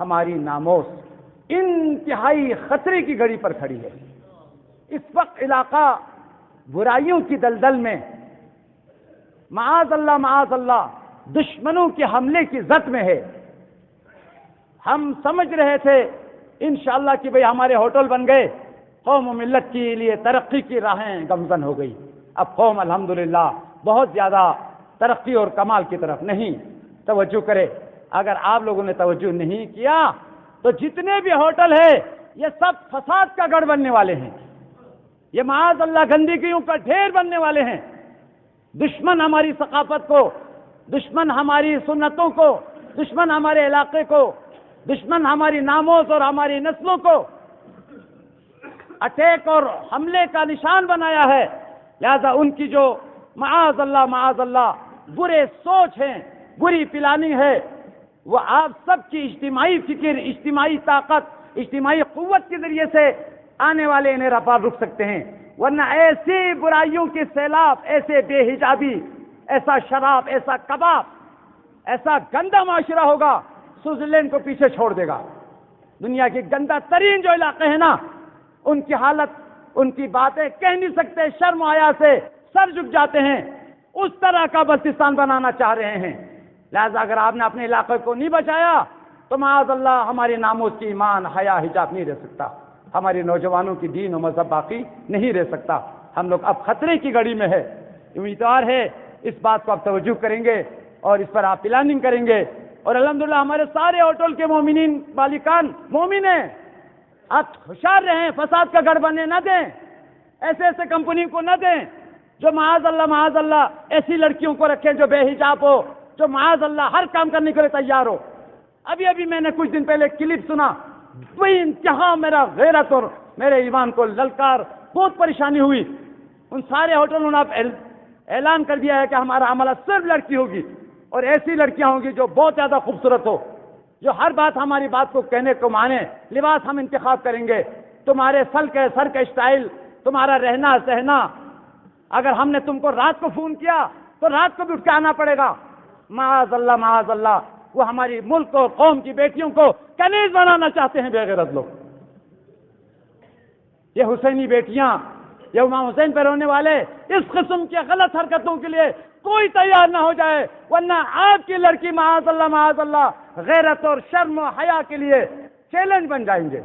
ہماری ناموس انتہائی خطرے کی گھڑی پر کھڑی ہے۔ اس وقت علاقہ برائیوں کی دلدل میں معاذ اللہ دشمنوں کے حملے کی زد میں ہے۔ ہم سمجھ رہے تھے انشاءاللہ کہ بھئی ہمارے ہوٹل بن گئے، قوم و ملت کے لیے ترقی کی راہیں گامزن ہو گئی۔ اب قوم الحمدللہ بہت زیادہ ترقی اور کمال کی طرف نہیں توجہ کرے۔ اگر آپ لوگوں نے توجہ نہیں کیا تو جتنے بھی ہوٹل ہیں یہ سب فساد کا گڑھ بننے والے ہیں، یہ معاذ اللہ گندگیوں کا ڈھیر بننے والے ہیں۔ دشمن ہماری ثقافت کو، دشمن ہماری سنتوں کو، دشمن ہمارے علاقے کو، دشمن ہماری ناموس اور ہماری نسلوں کو اٹیک اور حملے کا نشان بنایا ہے۔ لہذا ان کی جو معاذ اللہ برے سوچ ہیں، بری پلاننگ ہے، وہ آپ سب کی اجتماعی فکر، اجتماعی طاقت، اجتماعی قوت کے ذریعے سے آنے والے انہیں رپار رک سکتے ہیں، ورنہ ایسی برائیوں کے سیلاب، ایسے بے حجابی، ایسا شراب، ایسا کباب، ایسا گندا معاشرہ ہوگا، سوئٹزرلینڈ کو پیچھے چھوڑ دے گا۔ دنیا کے گندا ترین جو علاقے ہیں نا، ان کی حالت، ان کی باتیں کہہ نہیں سکتے، شرم و حیا سے سر جھک جاتے ہیں، اس طرح کا بلتستان بنانا چاہ رہے ہیں۔ لہذا اگر آپ نے اپنے علاقے کو نہیں بچایا تو معاذ اللہ ہماری ناموس کی ایمان، حیا، حجاب نہیں رہ سکتا، ہمارے نوجوانوں کی دین و مذہب باقی نہیں رہ سکتا۔ ہم لوگ اب خطرے کی گھڑی میں ہے، امیدوار ہے اس بات کو آپ توجہ کریں گے اور اس پر آپ پلاننگ کریں گے، اور الحمدللہ ہمارے سارے ہوٹل کے مومنین بالکان مومن ہیں۔ آپ ہوشیار رہیں، فساد کا گڑھ بننے نہ دیں، ایسے کمپنی کو نہ دیں جو معاذ اللہ ایسی لڑکیوں کو رکھیں جو بے حجاب ہو، جو معاذ اللہ ہر کام کرنے کے لیے تیار ہو۔ ابھی میں نے کچھ دن پہلے کلپ سنا، بے انتہا میرا غیرت اور میرے ایمان کو للکار، بہت پریشانی ہوئی۔ ان سارے ہوٹلوں نے اب اعلان کر دیا ہے کہ ہمارا عملہ صرف لڑکی ہوگی، اور ایسی لڑکیاں ہوں گی جو بہت زیادہ خوبصورت ہو، جو ہر بات ہماری بات کو کہنے کو مانے۔ لباس ہم انتخاب کریں گے، تمہارے سر کا اسٹائل، تمہارا رہنا سہنا، اگر ہم نے تم کو رات کو فون کیا تو رات کو بھی اٹھ کے آنا پڑے گا۔ معاذ اللہ وہ ہماری ملک اور قوم کی بیٹیوں کو کنیز بنانا چاہتے ہیں بے غیرت لوگ۔ یہ حسینی بیٹیاں، یہ امام حسین پہ رونے والے اس قسم کی غلط حرکتوں کے لیے کوئی تیار نہ ہو جائے، ورنہ آپ کی لڑکی معاذ اللہ غیرت اور شرم و حیا کے لیے چیلنج بن جائیں گے۔